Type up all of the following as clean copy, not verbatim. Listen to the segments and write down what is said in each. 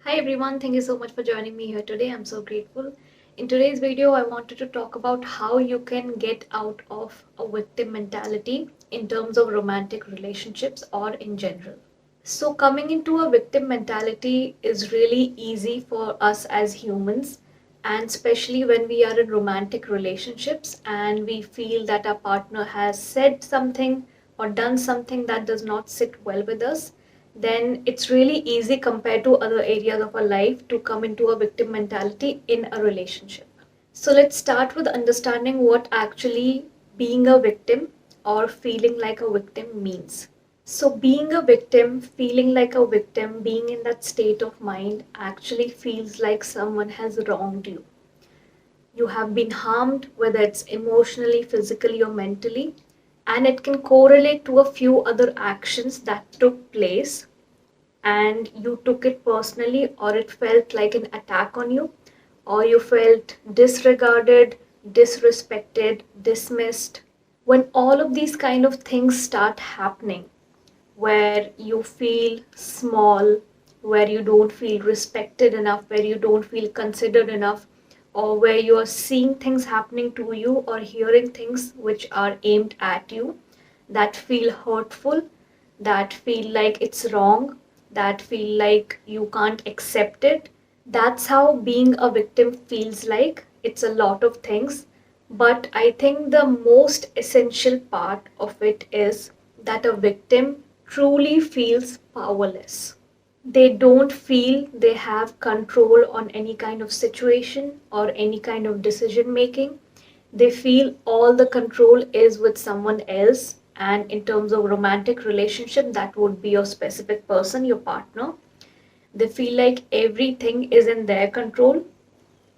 Hi everyone, thank you so much for joining me here today. I'm so grateful. In today's video, I wanted to talk about how you can get out of a victim mentality in terms of romantic relationships or in general. So, coming into a victim mentality is really easy for us as humans, and especially when we are in romantic relationships and we feel that our partner has said something or done something that does not sit well with us, then it's really easy compared to other areas of our life to come into a victim mentality in a relationship. So let's start with understanding what actually being a victim or feeling like a victim means. So, being a victim, feeling like a victim, being in that state of mind actually feels like someone has wronged you. You have been harmed, whether it's emotionally, physically, or mentally, and it can correlate to a few other actions that took place and you took it personally, or it felt like an attack on you, or you felt disregarded, disrespected, dismissed. When all of these kind of things start happening, where you feel small, where you don't feel respected enough, where you don't feel considered enough, or where you are seeing things happening to you or hearing things which are aimed at you that feel hurtful, that feel like it's wrong, that feel like you can't accept it. That's how being a victim feels like. It's a lot of things, but I think the most essential part of it is that a victim truly feels powerless. They don't feel they have control on any kind of situation or any kind of decision making. They feel all the control is with someone else, and in terms of romantic relationship, that would be your specific person, your partner. They feel like everything is in their control.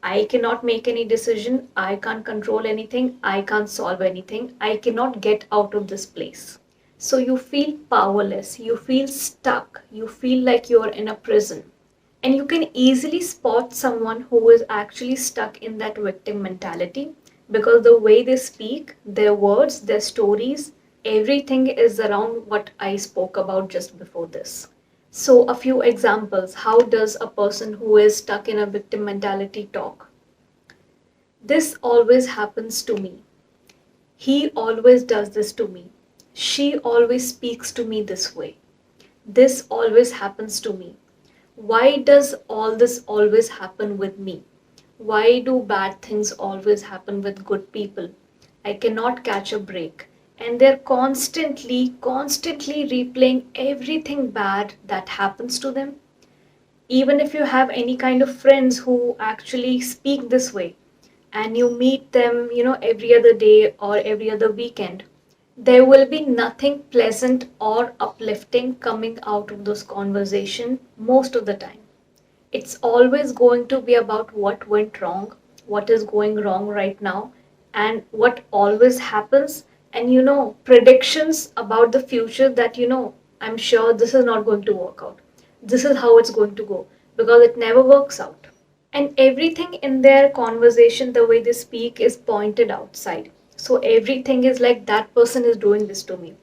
I cannot make any decision. I can't control anything. I can't solve anything. I cannot get out of this place. So you feel powerless. You feel stuck. You feel like you're in a prison. And you can easily spot someone who is actually stuck in that victim mentality because the way they speak, their words, their stories, everything is around what I spoke about just before this. So, a few examples. How does a person who is stuck in a victim mentality talk? This always happens to me. He always does this to me. She always speaks to me this way. This always happens to me. Why does all this always happen with me? Why do bad things always happen with good people? I cannot catch a break. And they're constantly replaying everything bad that happens to them. Even if you have any kind of friends who actually speak this way and you meet them, every other day or every other weekend, there will be nothing pleasant or uplifting coming out of those conversation most of the time. It's always going to be about what went wrong, what is going wrong right now, and what always happens. And predictions about the future that, I'm sure this is not going to work out. This is how it's going to go because it never works out. And everything in their conversation, the way they speak, is pointed outside. So everything is like that person is doing this to me.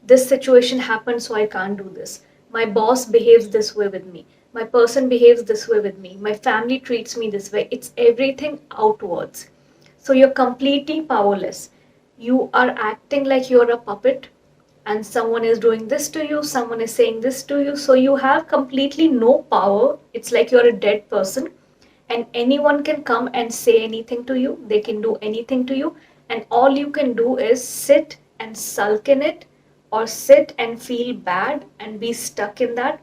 This situation happened, so I can't do this. My boss behaves this way with me. My person behaves this way with me. My family treats me this way. It's everything outwards. So you're completely powerless. You are acting like you're a puppet and someone is doing this to you, someone is saying this to you. So you have completely no power. It's like you're a dead person and anyone can come and say anything to you. They can do anything to you. And all you can do is sit and sulk in it or sit and feel bad and be stuck in that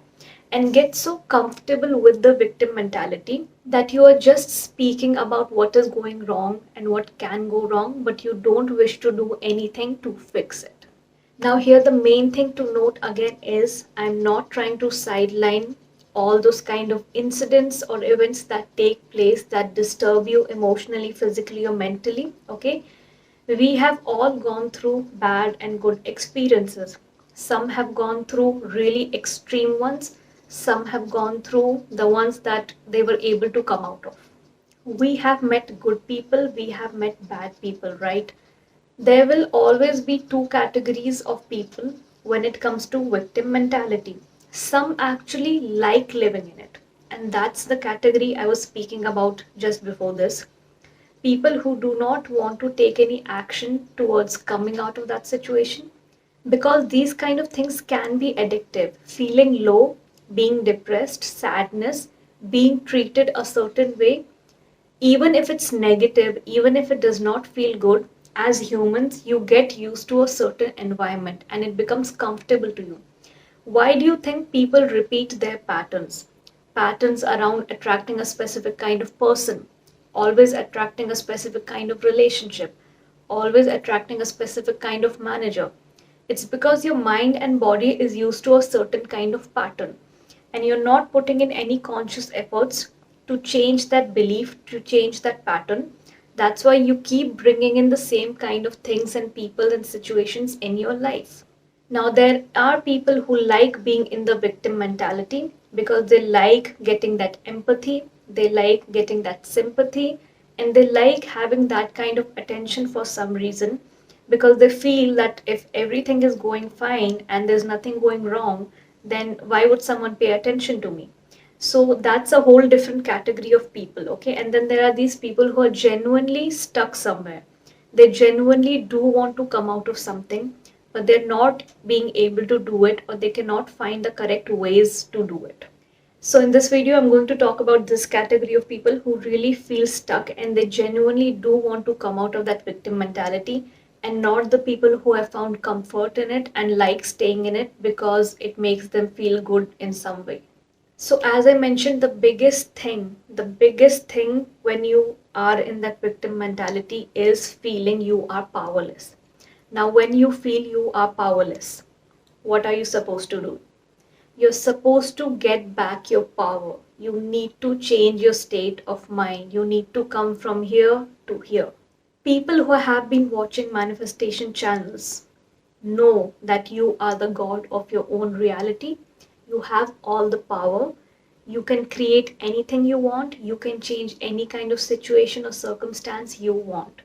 and get so comfortable with the victim mentality that you are just speaking about what is going wrong and what can go wrong, but you don't wish to do anything to fix it. Now, here the main thing to note again is I'm not trying to sideline all those kind of incidents or events that take place that disturb you emotionally, physically, or mentally. Okay, we have all gone through bad and good experiences. Some have gone through really extreme ones, some have gone through the ones that they were able to come out of. We have met good people, we have met bad people, right? There will always be two categories of people when it comes to victim mentality. Some actually like living in it. And that's the category I was speaking about just before this. People who do not want to take any action towards coming out of that situation, because these kind of things can be addictive. Feeling low, being depressed, sadness, being treated a certain way, even if it's negative, even if it does not feel good, as humans, you get used to a certain environment and it becomes comfortable to you. Why do you think people repeat their patterns? Patterns around attracting a specific kind of person, always attracting a specific kind of relationship, always attracting a specific kind of manager. It's because your mind and body is used to a certain kind of pattern and you're not putting in any conscious efforts to change that belief, to change that pattern. That's why you keep bringing in the same kind of things and people and situations in your life. Now, there are people who like being in the victim mentality because they like getting that empathy, they like getting that sympathy, and they like having that kind of attention for some reason because they feel that if everything is going fine and there's nothing going wrong, then why would someone pay attention to me? So that's a whole different category of people, okay? And then there are these people who are genuinely stuck somewhere. They genuinely do want to come out of something, but they're not being able to do it or they cannot find the correct ways to do it. So in this video, I'm going to talk about this category of people who really feel stuck and they genuinely do want to come out of that victim mentality, and not the people who have found comfort in it and like staying in it because it makes them feel good in some way. So, as I mentioned, the biggest thing when you are in that victim mentality is feeling you are powerless. Now, when you feel you are powerless, what are you supposed to do? You're supposed to get back your power. You need to change your state of mind. You need to come from here to here. People who have been watching manifestation channels know that you are the god of your own reality. You have all the power. You can create anything you want. You can change any kind of situation or circumstance you want.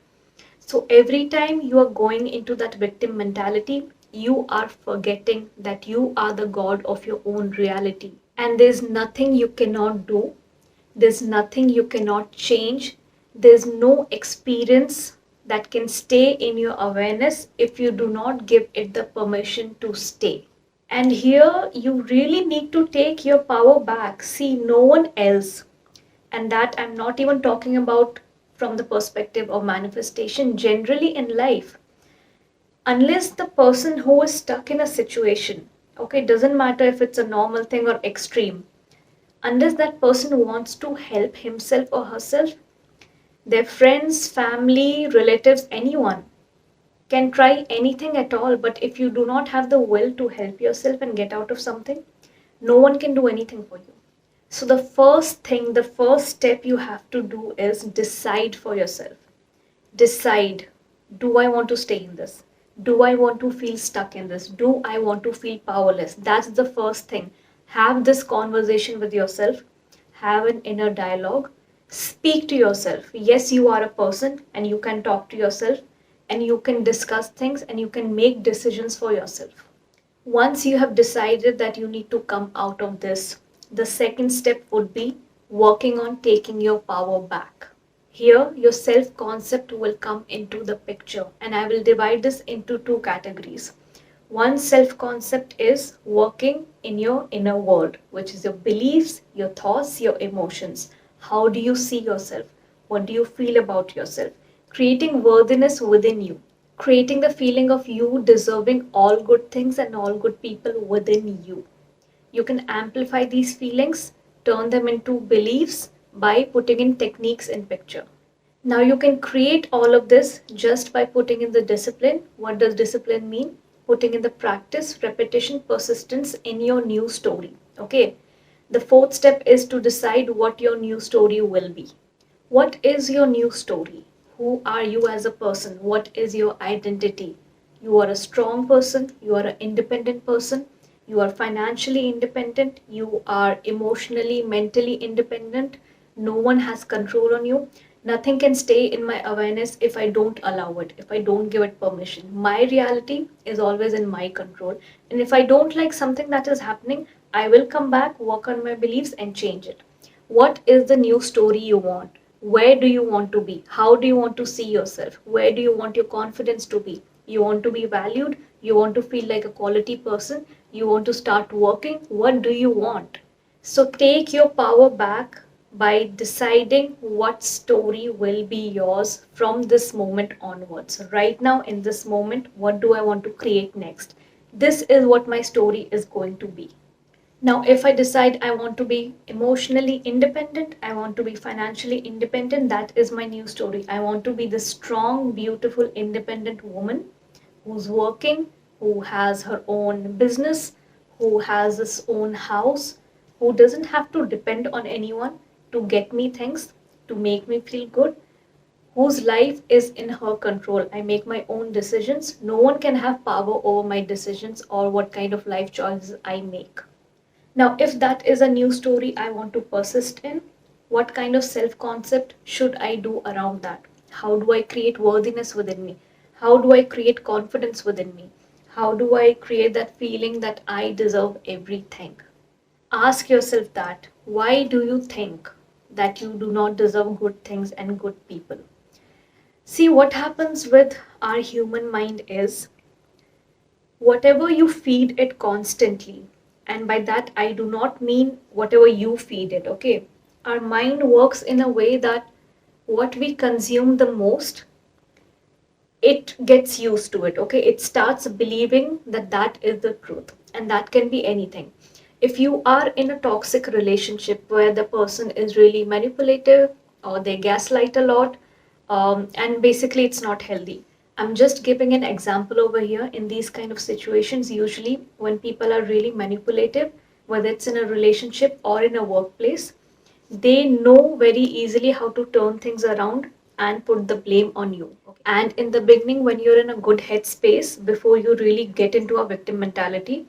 So every time you are going into that victim mentality, you are forgetting that you are the god of your own reality. And there's nothing you cannot do. There's nothing you cannot change. There's no experience that can stay in your awareness if you do not give it the permission to stay. And here you really need to take your power back. See, no one else, and that I'm not even talking about from the perspective of manifestation, generally in life, unless the person who is stuck in a situation, okay, doesn't matter if it's a normal thing or extreme, unless that person wants to help himself or herself, their friends, family, relatives, anyone can try anything at all, but if you do not have the will to help yourself and get out of something, no one can do anything for you. So, the first thing, the first step you have to do is decide for yourself. Decide, do I want to stay in this? Do I want to feel stuck in this? Do I want to feel powerless? That's the first thing. Have this conversation with yourself, have an inner dialogue, speak to yourself. Yes, you are a person and you can talk to yourself and you can discuss things and you can make decisions for yourself. Once you have decided that you need to come out of this, the second step would be working on taking your power back. Here, your self concept will come into the picture, and I will divide this into two categories. One self concept is working in your inner world, which is your beliefs, your thoughts, your emotions. How do you see yourself? What do you feel about yourself? Creating worthiness within you, creating the feeling of you deserving all good things and all good people within you. You can amplify these feelings, turn them into beliefs by putting in techniques in picture. Now you can create all of this just by putting in the discipline. What does discipline mean? Putting in the practice, repetition, persistence in your new story. Okay. The fourth step is to decide what your new story will be. What is your new story? Who are you as a person? What is your identity? You are a strong person, you are an independent person, you are financially independent, you are emotionally, mentally independent. No one has control on you. Nothing can stay in my awareness if I don't allow it, if I don't give it permission. My reality is always in my control. And if I don't like something that is happening, I will come back, work on my beliefs, and change it. What is the new story you want? Where do you want to be? How do you want to see yourself? Where do you want your confidence to be? You want to be valued? You want to feel like a quality person? You want to start working? What do you want? So take your power back by deciding what story will be yours from this moment onwards. Right now, in this moment, what do I want to create next? This is what my story is going to be. Now, if I decide I want to be emotionally independent, I want to be financially independent, that is my new story. I want to be the strong, beautiful, independent woman who's working, who has her own business, who has his own house, who doesn't have to depend on anyone to get me things, to make me feel good, whose life is in her control. I make my own decisions. No one can have power over my decisions or what kind of life choices I make. Now, if that is a new story I want to persist in, what kind of self concept should I do around that? How do I create worthiness within me? How do I create confidence within me? How do I create that feeling that I deserve everything? Ask yourself that. Why do you think that you do not deserve good things and good people? See, what happens with our human mind is whatever you feed it constantly, and by that I do not mean whatever you feed it, okay? Our mind works in a way that what we consume the most, it gets used to it, okay? It starts believing that that is the truth, and that can be anything. If you are in a toxic relationship where the person is really manipulative or they gaslight a lot, and basically it's not healthy. I'm just giving an example over here. In these kind of situations, usually when people are really manipulative, whether it's in a relationship or in a workplace, they know very easily how to turn things around and put the blame on you. And in the beginning, when you're in a good headspace, before you really get into a victim mentality,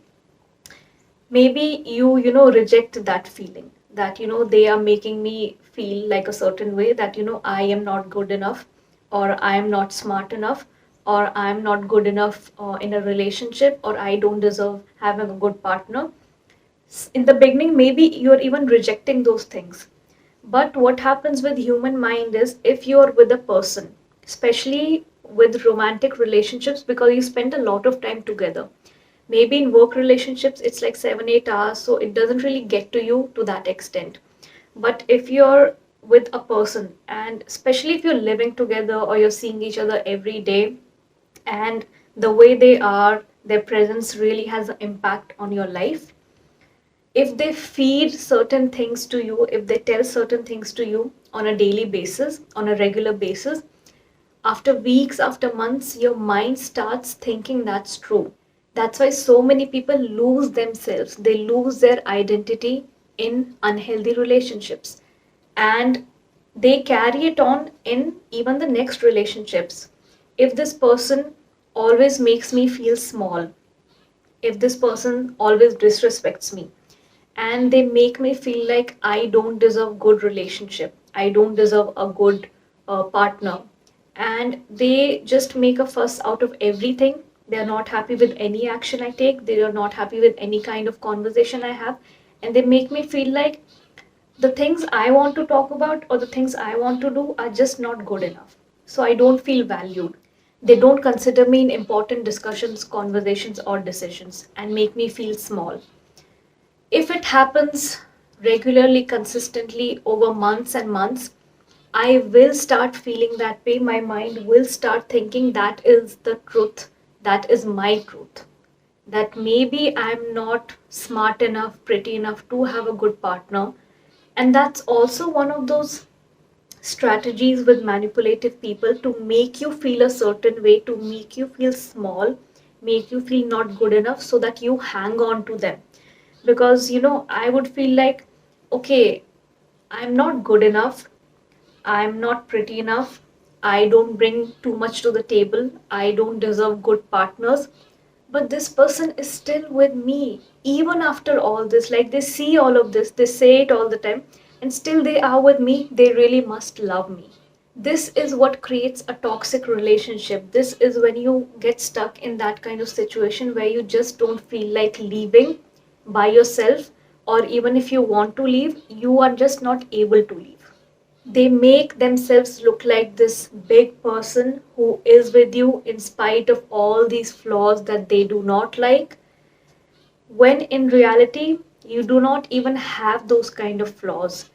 maybe you reject that feeling that they are making me feel like a certain way, that I am not good enough, or I am not smart enough, or I am not good enough in a relationship, or I don't deserve having a good partner. In the beginning, maybe you're even rejecting those things. But what happens with human mind is, if you're with a person, especially with romantic relationships, because you spend a lot of time together, maybe in work relationships it's like 7 8 hours, so it doesn't really get to you to that extent. But if you're with a person, and especially if you're living together or you're seeing each other every day, and the way they are, their presence really has an impact on your life. If they feed certain things to you, if they tell certain things to you on a daily basis, on a regular basis, after weeks, after months, your mind starts thinking that's true. That's why so many people lose themselves. They lose their identity in unhealthy relationships. And they carry it on in even the next relationships. If this person always makes me feel small, if this person always disrespects me, and they make me feel like I don't deserve good relationship, I don't deserve a good partner, and they just make a fuss out of everything. They are not happy with any action I take. They are not happy with any kind of conversation I have, and they make me feel like the things I want to talk about or the things I want to do are just not good enough. So I don't feel valued. They don't consider me in important discussions, conversations, or decisions, and make me feel small. If it happens regularly, consistently over months and months, I will start feeling that way. My mind will start thinking that is the truth, that is my truth. That maybe I'm not smart enough, pretty enough to have a good partner. And that's also one of those strategies with manipulative people, to make you feel a certain way, to make you feel small, make you feel not good enough, so that you hang on to them. Because I would feel like, okay, I'm not good enough, I'm not pretty enough, I don't bring too much to the table, I don't deserve good partners, but this person is still with me even after all this. Like, they see all of this, they say it all the time, and still they are with me. They really must love me. This is what creates a toxic relationship. This is when you get stuck in that kind of situation where you just don't feel like leaving by yourself, or even if you want to leave, you are just not able to leave. They make themselves look like this big person who is with you in spite of all these flaws that they do not like, when in reality, you do not even have those kind of flaws.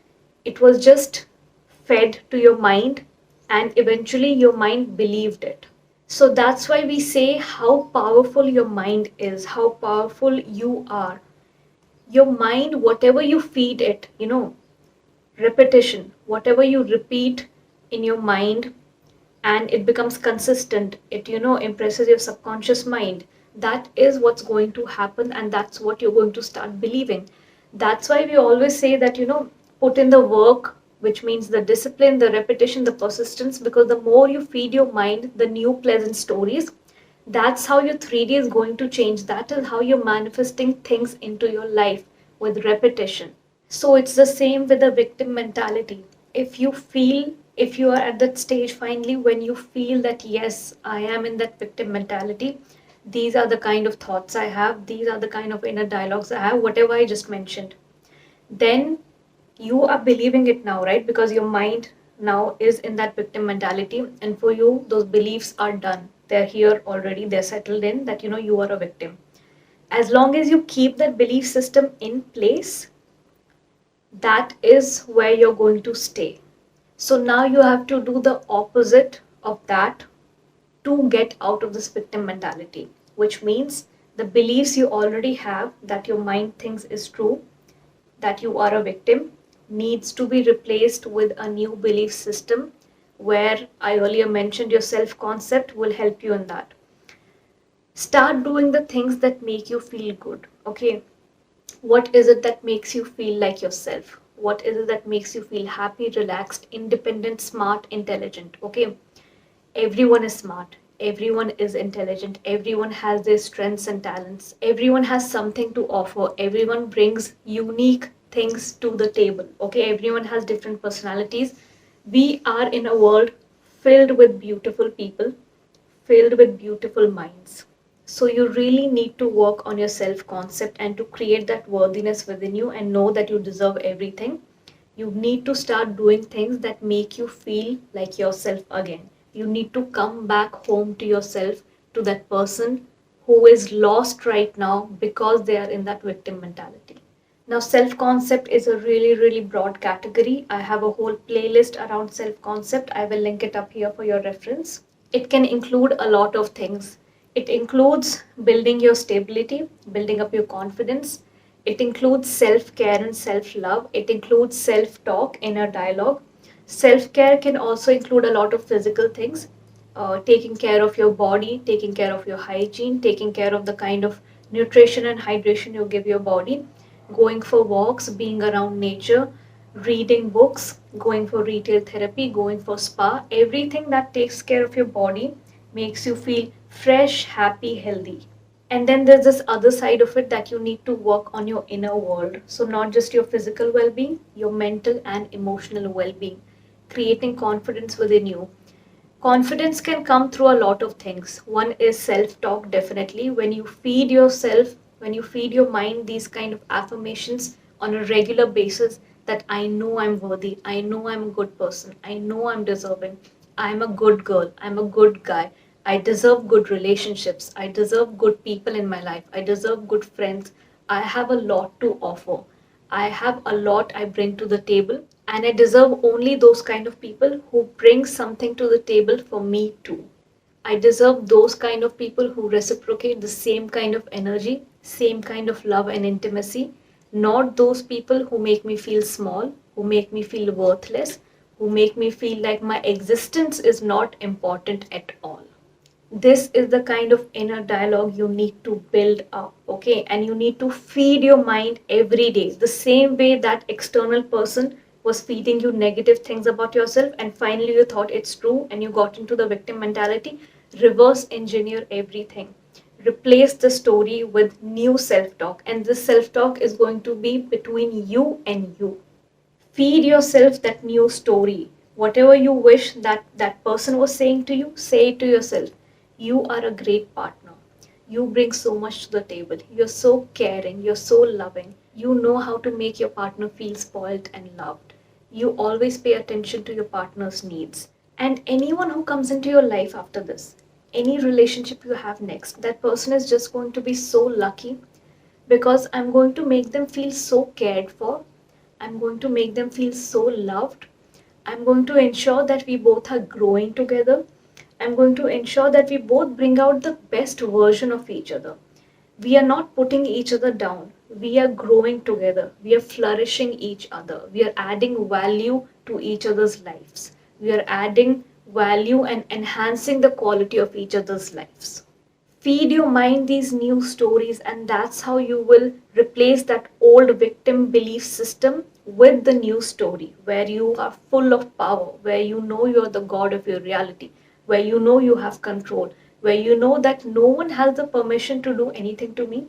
It was just fed to your mind, and eventually your mind believed it. So that's why we say how powerful your mind is, how powerful you are. Your mind, whatever you feed it, repetition, whatever you repeat in your mind, and it becomes consistent, it impresses your subconscious mind. That is what's going to happen, and that's what you're going to start believing. That's why we always say that put in the work, which means the discipline, the repetition, the persistence, because the more you feed your mind the new pleasant stories, that's how your 3D is going to change. That is how you're manifesting things into your life, with repetition. So it's the same with the victim mentality. If you are at that stage finally when you feel that, yes, I am in that victim mentality, these are the kind of thoughts I have, these are the kind of inner dialogues I have, whatever I just mentioned, then you are believing it now, right? Because your mind now is in that victim mentality, and for you, those beliefs are done. They're here already, they're settled in that you are a victim. As long as you keep that belief system in place, that is where you're going to stay. So now you have to do the opposite of that to get out of this victim mentality, which means the beliefs you already have that your mind thinks is true, that you are a victim, needs to be replaced with a new belief system, where I earlier mentioned your self concept will help you in that. Start doing the things that make you feel good. Okay, what is it that makes you feel like yourself? What is it that makes you feel happy, relaxed, independent, smart, intelligent? Okay, everyone is smart, everyone is intelligent, everyone has their strengths and talents, everyone has something to offer, everyone brings unique things to the table. Okay, everyone has different personalities. We are in a world filled with beautiful people, filled with beautiful minds. So you really need to work on your self concept and to create that worthiness within you and know that you deserve everything. You need to start doing things that make you feel like yourself again. You need to come back home to yourself, to that person who is lost right now because they are in that victim mentality. Now, self concept is a really, really broad category. I have a whole playlist around self concept. I will link it up here for your reference. It can include a lot of things. It includes building your stability, building up your confidence. It includes self care and self love. It includes self talk, inner dialogue. Self care can also include a lot of physical things, taking care of your body, taking care of your hygiene, taking care of the kind of nutrition and hydration you give your body, going for walks, being around nature, reading books, going for retail therapy, going for spa. Everything that takes care of your body makes you feel fresh, happy, healthy. And then there's this other side of it that you need to work on your inner world. So, not just your physical well being, your mental and emotional well being, creating confidence within you. Confidence can come through a lot of things. One is self talk, definitely. When you feed yourself, when you feed your mind these kind of affirmations on a regular basis, that I know I'm worthy, I know I'm a good person, I know I'm deserving, I'm a good girl, I'm a good guy, I deserve good relationships, I deserve good people in my life, I deserve good friends, I have a lot to offer. I have a lot I bring to the table, and I deserve only those kind of people who bring something to the table for me too. I deserve those kind of people who reciprocate the same kind of energy, same kind of love and intimacy, not those people who make me feel small, who make me feel worthless, who make me feel like my existence is not important at all. This is the kind of inner dialogue you need to build up. Okay, and you need to feed your mind every day the same way that external person was feeding you negative things about yourself, and finally you thought it's true and you got into the victim mentality. Reverse engineer everything, replace the story with new self talk, and this self talk is going to be between you and you. Feed yourself that new story. Whatever you wish that that person was saying to you, say it to yourself. You are a great partner. You bring so much to the table. You're so caring. You're so loving. You know how to make your partner feel spoiled and loved. You always pay attention to your partner's needs. And anyone who comes into your life after this, any relationship you have next, that person is just going to be so lucky because I'm going to make them feel so cared for. I'm going to make them feel so loved. I'm going to ensure that we both are growing together. I'm going to ensure that we both bring out the best version of each other. We are not putting each other down. We are growing together. We are flourishing each other. We are adding value to each other's lives. We are adding value and enhancing the quality of each other's lives. Feed your mind these new stories, and that's how you will replace that old victim belief system with the new story where you are full of power, where you know you're the god of your reality, where you know you have control, where you know that no one has the permission to do anything to me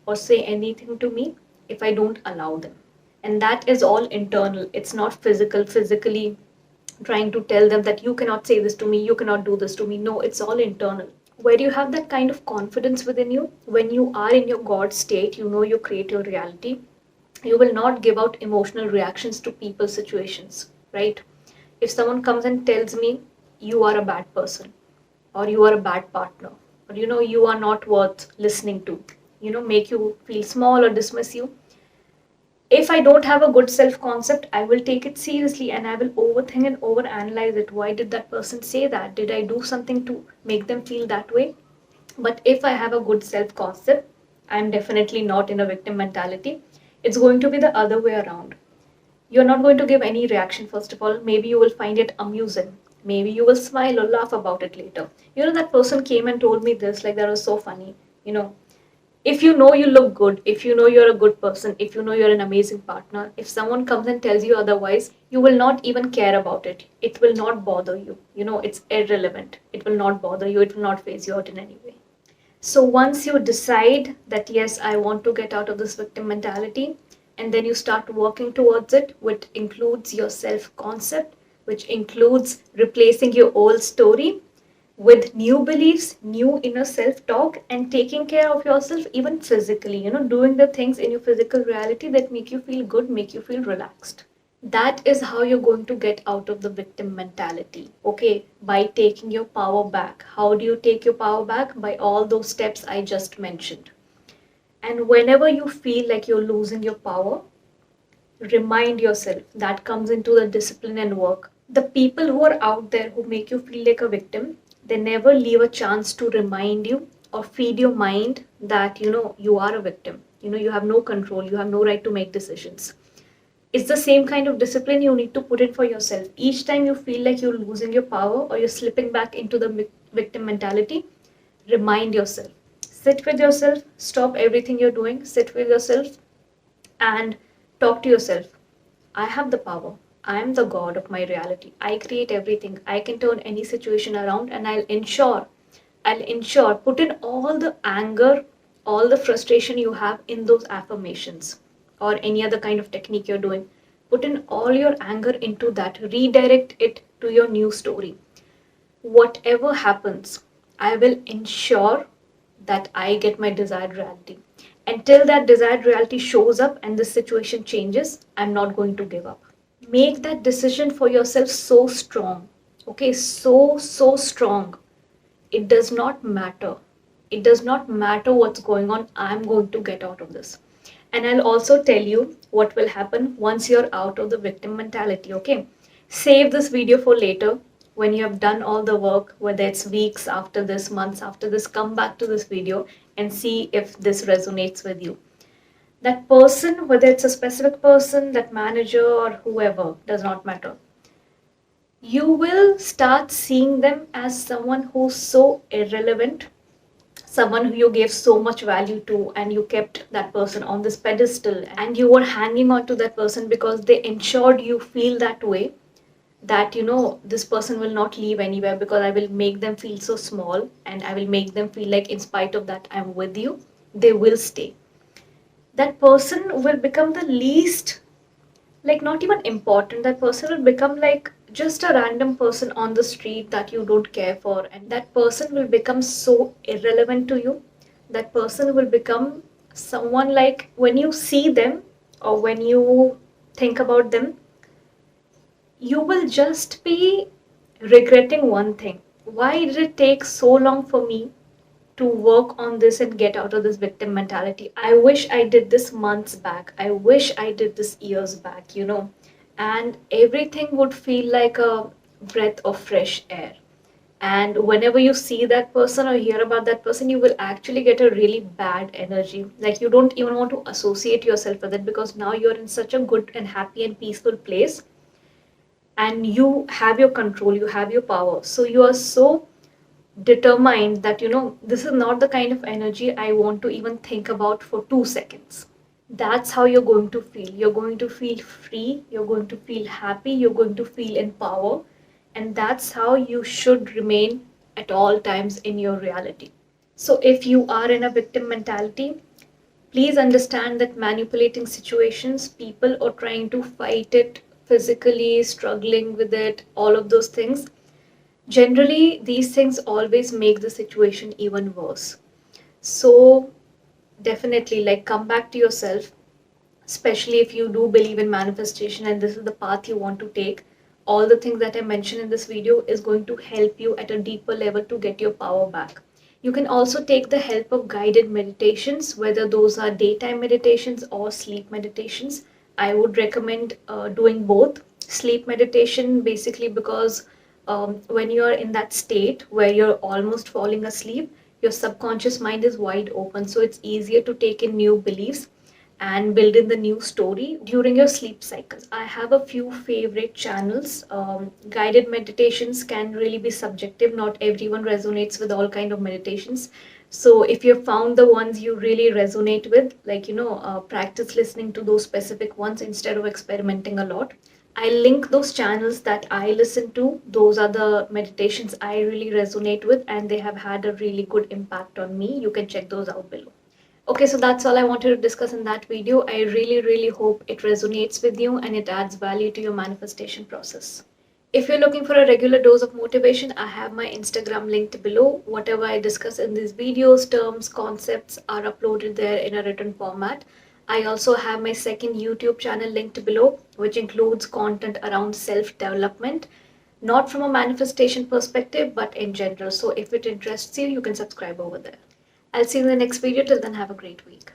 or say anything to me if I don't allow them. And that is all internal, it's not physical, physically trying to tell them that you cannot say this to me, you cannot do this to me. No, it's all internal. Where you have that kind of confidence within you, when you are in your God state, you know you create your reality. You will not give out emotional reactions to people, situations, right? If someone comes and tells me you are a bad person, or you are a bad partner, or you are not worth listening to, make you feel small or dismiss you, if I don't have a good self concept, I will take it seriously and I will overthink and overanalyze it. Why did that person say that? Did I do something to make them feel that way? But if I have a good self concept, I'm definitely not in a victim mentality. It's going to be the other way around. You're not going to give any reaction, first of all. Maybe you will find it amusing. Maybe you will smile or laugh about it later. That person came and told me this, like that was so funny. You know, if you know you look good, if you know you're a good person, if you know you're an amazing partner, if someone comes and tells you otherwise, you will not even care about it. It will not bother you. It's irrelevant. It will not bother you. It will not phase you out in any way. So once you decide that, yes, I want to get out of this victim mentality, and then you start working towards it, which includes your self concept, which includes replacing your old story with new beliefs, new inner self talk, and taking care of yourself even physically, doing the things in your physical reality that make you feel good, make you feel relaxed. That is how you're going to get out of the victim mentality. Okay, by taking your power back. How do you take your power back? By all those steps I just mentioned. And whenever you feel like you're losing your power, remind yourself. That comes into the discipline and work. The people who are out there who make you feel like a victim, they never leave a chance to remind you or feed your mind that you are a victim. You have no control, you have no right to make decisions. It's the same kind of discipline you need to put in for yourself. Each time you feel like you're losing your power or you're slipping back into the victim mentality, remind yourself. Sit with yourself, stop everything you're doing, sit with yourself and talk to yourself. I have the power. I am the god of my reality. I create everything. I can turn any situation around and I'll ensure, put in all the anger, all the frustration you have in those affirmations or any other kind of technique you're doing. Put in all your anger into that. Redirect it to your new story. Whatever happens, I will ensure that I get my desired reality. Until that desired reality shows up and the situation changes, I'm not going to give up. Make that decision for yourself so strong. Okay, so strong. It does not matter. It does not matter what's going on. I'm going to get out of this. And I'll also tell you what will happen once you're out of the victim mentality. Okay, save this video for later. When you have done all the work, whether it's weeks after this, months after this, come back to this video and see if this resonates with you. That person, whether it's a specific person, that manager or whoever, does not matter. You will start seeing them as someone who's so irrelevant, someone who you gave so much value to, and you kept that person on this pedestal and you were hanging on to that person because they ensured you feel that way, that this person will not leave anywhere because I will make them feel so small and I will make them feel like in spite of that I'm with you, they will stay. That person will become the least, like, not even important. That person will become like just a random person on the street that you don't care for, and that person will become so irrelevant to you. That person will become someone like when you see them, or when you think about them, you will just be regretting one thing. Why did it take so long for me to work on this and get out of this victim mentality? I wish I did this months back. I wish I did this years back, you know. And everything would feel like a breath of fresh air. And whenever you see that person or hear about that person, you will actually get a really bad energy. Like you don't even want to associate yourself with it, because now you're in such a good and happy and peaceful place, and you have your control, you have your power. So you are so determined that, you know, this is not the kind of energy I want to even think about for 2 seconds. That's how you're going to feel. You're going to feel free, you're going to feel happy, you're going to feel in power. And that's how you should remain at all times in your reality. So if you are in a victim mentality, please understand that manipulating situations, people, or trying to fight it physically, struggling with it, all of those things, generally these things always make the situation even worse. So definitely, like, come back to yourself, especially if you do believe in manifestation and this is the path you want to take. All the things that I mentioned in this video is going to help you at a deeper level to get your power back. You can also take the help of guided meditations, whether those are daytime meditations or sleep meditations. I would recommend doing both. Sleep meditation, basically, because when you're in that state where you're almost falling asleep, your subconscious mind is wide open, so it's easier to take in new beliefs and build in the new story during your sleep cycles. I have a few favorite channels. Guided meditations can really be subjective. Not everyone resonates with all kind of meditations. So if you found the ones you really resonate with, like, you know, practice listening to those specific ones instead of experimenting a lot. I link those channels that I listen to. Those are the meditations I really resonate with, and they have had a really good impact on me. You can check those out below. Okay, so that's all I wanted to discuss in that video. I really, really hope it resonates with you and it adds value to your manifestation process. If you're looking for a regular dose of motivation, I have my Instagram linked below. Whatever I discuss in these videos, terms, concepts are uploaded there in a written format. I also have my second YouTube channel linked below, which includes content around self-development, not from a manifestation perspective, but in general. So if it interests you, you can subscribe over there. I'll see you in the next video. Till then, have a great week.